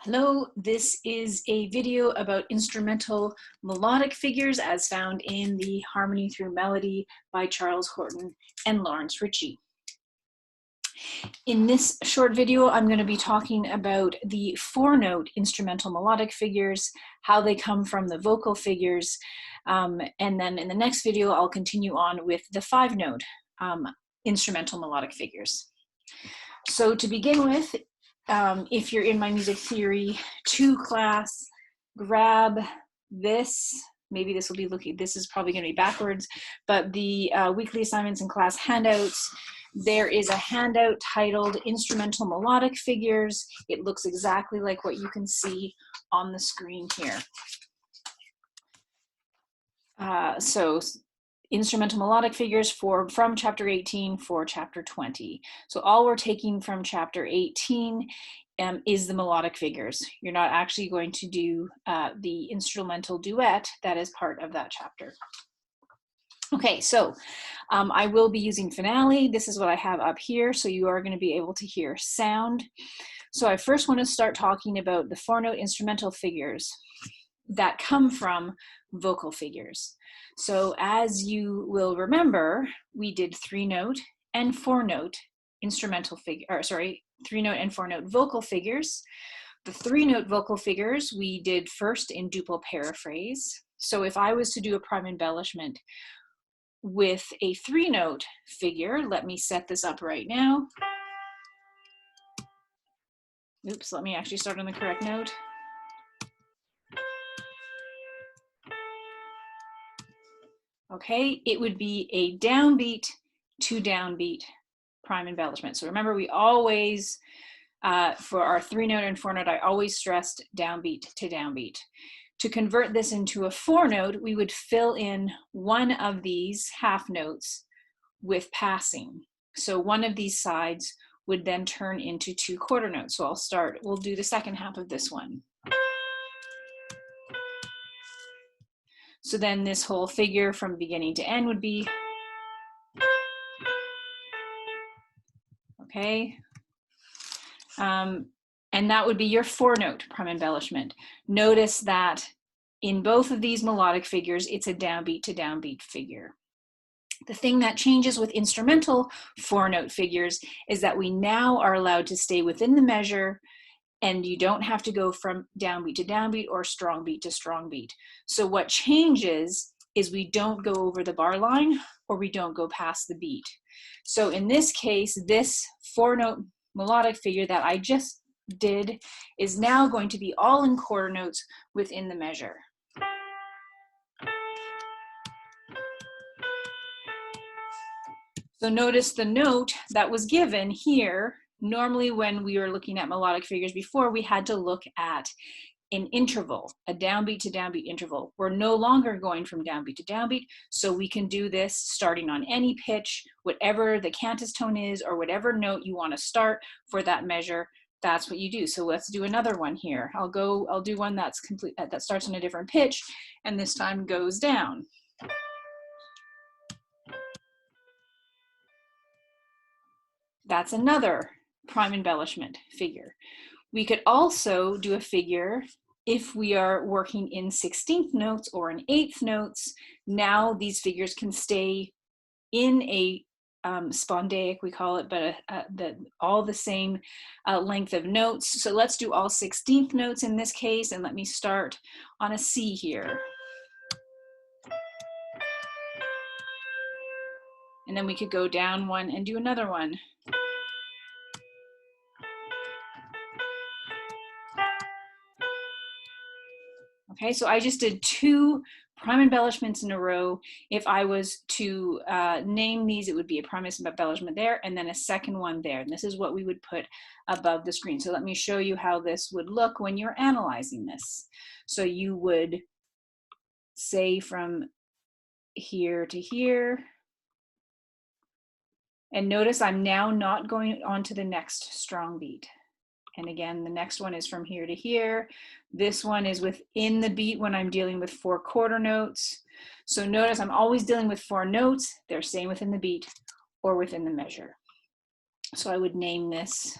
Hello, this is a video about instrumental melodic figures as found in the Harmony Through Melody by Charles Horton and Lawrence Ritchey. In this short video, I'm going to be talking about the four-note instrumental melodic figures, how they come from the vocal figures, and then in the next video, I'll continue on with the five-note instrumental melodic figures. So to begin with, if you're in my music theory 2 class, grab this. Maybe this will be looking, this is probably going to be backwards, but the weekly assignments and class handouts, there is a handout titled Instrumental Melodic Figures. It looks exactly like what you can see on the screen here. So instrumental melodic figures from chapter 18 for chapter 20. So all we're taking from chapter 18 is the melodic figures. You're not actually going to do the instrumental duet that is part of that chapter. Okay, so I will be using finale. This is what I have up here, so you are going to be able to hear sound. So I first want to start talking about the four-note instrumental figures that come from vocal figures. So as you will remember, we did 3-note and 4-note instrumental figure, or sorry, 3-note and 4-note vocal figures. The 3-note vocal figures we did first in duple paraphrase. So if I was to do a prime embellishment with a 3-note figure, let me set this up right now. Oops, let me actually start on the correct note. Okay, it would be a downbeat to downbeat prime embellishment. So remember, we always, for our 3-note and 4-note, I always stressed downbeat to downbeat. To convert this into a 4-note, we would fill in one of these half notes with passing. So one of these sides would then turn into 2 quarter notes. So we'll do the second half of this one. So then this whole figure from beginning to end would be, okay, and that would be your 4-note prime embellishment. Notice that in both of these melodic figures, it's a downbeat to downbeat figure. The thing that changes with instrumental 4-note figures is that we now are allowed to stay within the measure, and you don't have to go from downbeat to downbeat or strong beat to strong beat. So what changes is we don't go over the bar line or we don't go past the beat. So in this case, this 4-note melodic figure that I just did is now going to be all in quarter notes within the measure. So notice the note that was given here. Normally when we were looking at melodic figures before, we had to look at an interval, a downbeat to downbeat interval. We're no longer going from downbeat to downbeat, so we can do this starting on any pitch, whatever the cantus tone is or whatever note you want to start for that measure, that's what you do. So let's do another one here. I'll do one that's complete, that starts on a different pitch and this time goes down. That's another prime embellishment figure. We could also do a figure if we are working in 16th notes or in 8th notes. Now these figures can stay in a spondaic, we call it, but all the same length of notes. So let's do all 16th notes in this case, and let me start on a C here. And then we could go down one and do another one. Okay, so I just did 2 prime embellishments in a row. If I was to name these, it would be a prime embellishment there and then a second one there. And this is what we would put above the screen. So let me show you how this would look when you're analyzing this. So you would say from here to here. And notice I'm now not going on to the next strong beat. And again, the next one is from here to here. This one is within the beat when I'm dealing with 4 quarter notes. So notice I'm always dealing with 4 notes. They're staying within the beat or within the measure. So I would name this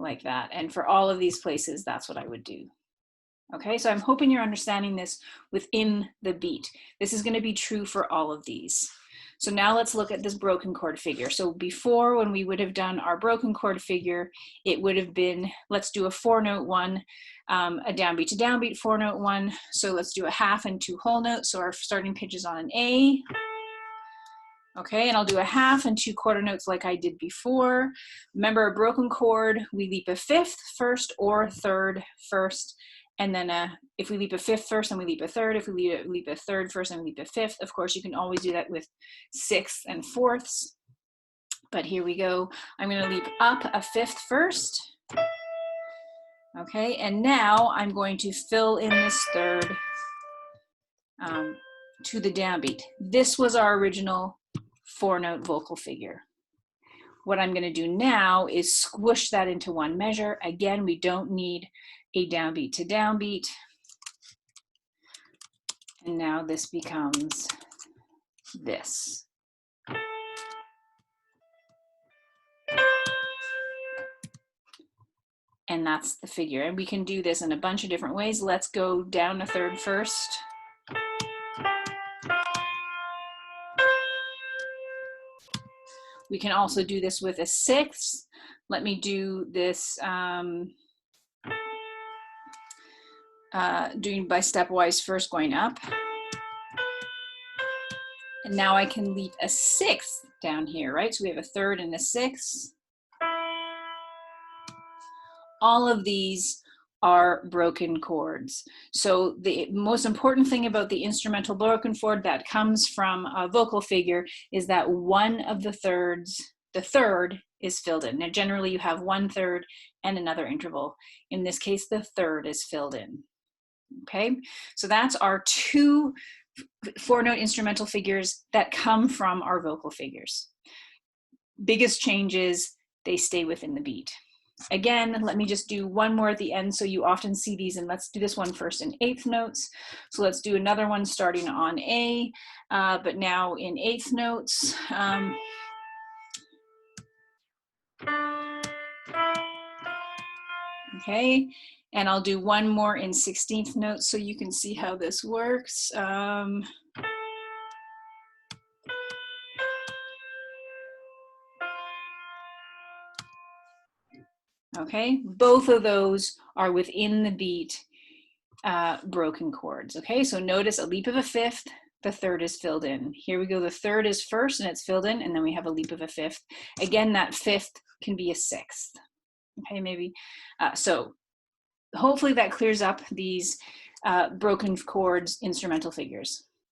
like that. And for all of these places, that's what I would do. Okay, so I'm hoping you're understanding this within the beat. This is going to be true for all of these. So now let's look at this broken chord figure. So before, when we would have done our broken chord figure, it would have been, let's do a 4-note one, a downbeat to downbeat 4-note one. So let's do a half and 2 whole notes. So our starting pitch is on an A. Okay, and I'll do a half and 2 quarter notes like I did before. Remember, a broken chord, we leap a fifth first or third first. And then if we leap a fifth first, then we leap a third. If we leap a third first, then we leap a fifth. Of course, you can always do that with sixths and fourths. But here we go. I'm going to leap up a fifth first. Okay, and now I'm going to fill in this third to the downbeat. This was our original 4-note vocal figure. What I'm going to do now is squish that into one measure. Again, we don't need a downbeat to downbeat. And now this becomes this. And that's the figure. And we can do this in a bunch of different ways. Let's go down a third first. We can also do this with a sixth. Let me do this doing by stepwise first, going up. And now I can leap a sixth down here, right? So we have a third and a sixth. All of these are broken chords. So the most important thing about the instrumental broken chord that comes from a vocal figure is that one of the thirds, the third, is filled in. Now generally you have 1/3 and another interval. In this case, the third is filled in. Okay, so that's our 2 4-note instrumental figures that come from our vocal figures. Biggest changes, they stay within the beat. Again, let me just do one more at the end so you often see these, and let's do this one first in 8th notes. So let's do another one starting on A, but now in 8th notes. Okay, and I'll do one more in 16th notes so you can see how this works. Okay, both of those are within the beat broken chords. Okay, so notice a leap of a fifth, the third is filled in. Here we go, the third is first and it's filled in, and then we have a leap of a fifth. Again, that fifth can be a sixth. Okay, maybe. So hopefully that clears up these broken chords instrumental figures.